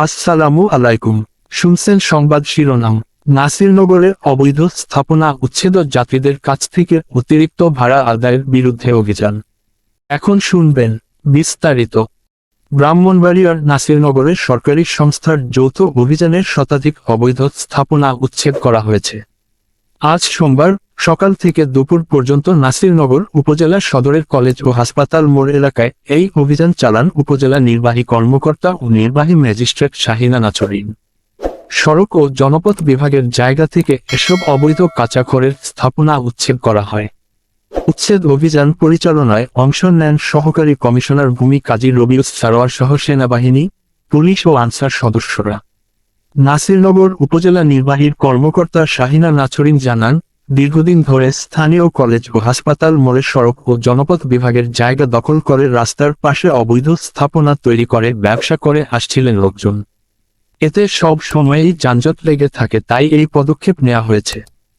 আসসালামু আলাইকুম। শুনছেন সংবাদ শিরোনাম। নাসিরনগরে অবৈধ স্থাপনা উচ্ছেদ যাত্রীদের কাছ থেকে অতিরিক্ত ভাড়া আদায়ের বিরুদ্ধে অভিযান। এখন শুনবেন বিস্তারিত। ব্রাহ্মণবাড়িয়ার নাসিরনগরে সরকারি সংস্থার যৌথ অভিযানের শতাধিক অবৈধ স্থাপনা উচ্ছেদ করা হয়েছে। আজ সোমবার সকাল থেকে দুপুর পর্যন্ত নাসিরনগর উপজেলা সদরের কলেজ ও হাসপাতাল মোড় এলাকায় এই অভিযান চালান উপজেলা নির্বাহী কর্মকর্তা ও নির্বাহী ম্যাজিস্ট্রেট শাহিনা নাছরিন। সড়ক ও জনপথ বিভাগের জায়গা থেকে এসব অবৈধ কাঁচাখড়ের স্থাপনা উচ্ছেদ করা হয়। উচ্ছেদ অভিযান পরিচালনায় অংশ নেন সহকারী কমিশনার ভূমি কাজী রবিউস সারোয়ার সহ সেনাবাহিনী, পুলিশ ও আনসার সদস্যরা। নাসিরনগর উপজেলা নির্বাহীর কর্মকর্তা শাহিনা নাছরিন জানান, দীর্ঘদিন ধরে স্থানীয় কলেজ ও হাসপাতাল মোড়ে সড়ক ও জনপথ বিভাগের জায়গা দখল করে রাস্তার পাশে অবৈধ স্থাপনা তৈরি করে ব্যবসা করে আসছিলেন লোকজন। এতে সব সময়েই যানজট লেগে থাকে, তাই এই পদক্ষেপ নেওয়া হয়েছে।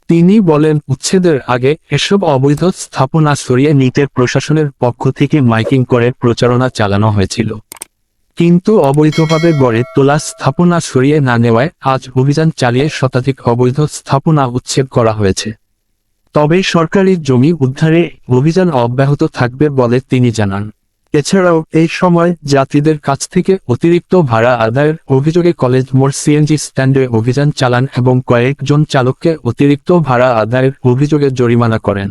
তিনি বলেন, উচ্ছেদের আগে এসব অবৈধ স্থাপনা সরিয়ে নিতে প্রশাসনের পক্ষ থেকে মাইকিং করে প্রচারণা চালানো হয়েছিল, কিন্তু অবৈধভাবে গড়ে তোলা স্থাপনা সরিয়ে না নেওয়ায় আজ অভিযান চালিয়ে শতাধিক অবৈধ স্থাপনা উচ্ছেদ করা হয়েছে। তবে সরকারি জমি উদ্ধারে অভিযান অব্যাহত থাকবে বলে তিনি জানান। এছাড়াও এই সময় যাত্রীদের কাছ থেকে অতিরিক্ত ভাড়া আদায়ের অভিযোগে কলেজ মোড় সিএনজি স্ট্যান্ডে অভিযান চালান এবং কয়েকজন চালককে অতিরিক্ত ভাড়া আদায়ের অভিযোগে জরিমানা করেন।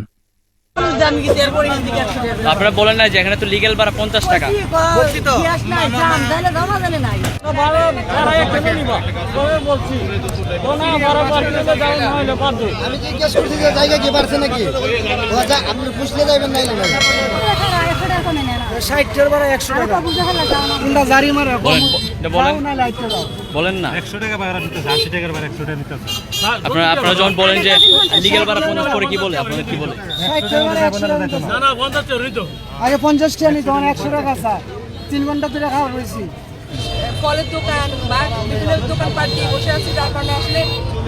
আপনারা বলেন না যে এখানে তো লিগ্যাল ভাড়া 50 টাকা। বলছি তো আমি জিজ্ঞেস করছি যে জায়গা কি পারছে নাকি, আপনি পুষলে যাবেন না। 60 ভাড়া 100 টাকা কোনটা জারি মারা বলেন না 100 টাকা ভাড়া নিতে 80 টাকার ভাড়া 100 টাকা নিতে। আপনারা যখন বলেন যে লিগ্যাল ভাড়া 50 করে কি বলে, আপনাদের কি বলে? 60 ভাড়া 100 টাকা নিতে না 50 চোরই তো আগে 50 টাকা নিতে 100 টাকা স্যার 3 ঘন্টা ধরে খাওয়া রয়েছি। ফলের দোকান বা বিভিন্ন দোকানপাট দিয়ে বসে আছি, যার কারণে আসলে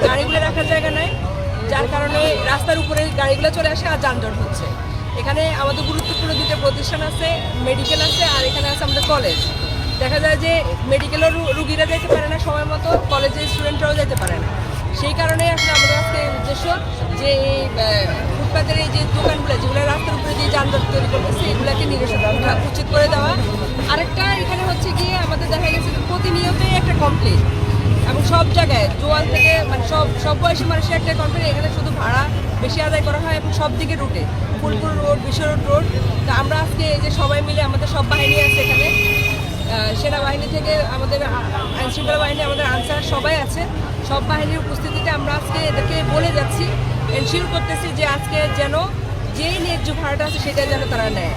গাড়িগুলো রাখার জায়গা নাই, যার কারণে রাস্তার উপরে গাড়িগুলো চলে আসে আর যানজট হচ্ছে। এখানে আমাদের গুরুত্বপূর্ণ দুটো প্রতিষ্ঠান আছে, মেডিকেল আছে আর এখানে আছে আমাদের কলেজ। দেখা যায় যে মেডিকেলের রুগীরা যেতে পারে না সময় মতো, কলেজের স্টুডেন্টরাও যেতে পারে না। সেই কারণে আসলে আমাদের আজকে উদ্দেশ্য যে এই ফুটপাতের এই যে দোকানগুলো যেগুলো রাস্তার উপরে যে যানজট তৈরি করতেছে এগুলোকে নিরসন উচিত করে দেওয়া। আরেকটা এখানে হচ্ছে গিয়ে আমাদের দেখা গেছে প্রতিনিয়তই একটা কমপ্লেন, এবং সব জায়গায় জোয়ান থেকে মানে সব বয়সী মানুষের একটা কমপ্লেন, এখানে শুধু ভাড়া বেশি আদায় করা হয় এবং সব দিকে রুটে, ফুলপুর রোড, বিশ্ব রোড। তো আমরা আজকে এই যে সবাই মিলে আমাদের সব বাহিনী আছে এখানে, সেনাবাহিনী থেকে আমাদের আইনশৃঙ্খলা বাহিনী, আমাদের আনসার সবাই আছে, সব বাহিনীর উপস্থিতিতে আমরা আজকে এদেরকে বলে যাচ্ছি, এনশিওর করতেছি যে আজকে যেন যেই ন্যায্য ভাড়াটা আছে সেটা যেন তারা নেয়।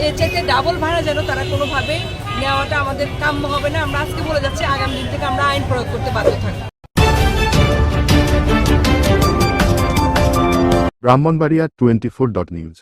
এর চাইতে ডাবল ভাড়া যেন তারা কোনোভাবে নেওয়াটা আমাদের কাম্য হবে না। আমরা আজকে বলে যাচ্ছি, আগামী দিন থেকে আমরা আইন প্রয়োগ করতে বাধ্য থাকবো। ব্রাহ্মণবাড়িয়া 24.news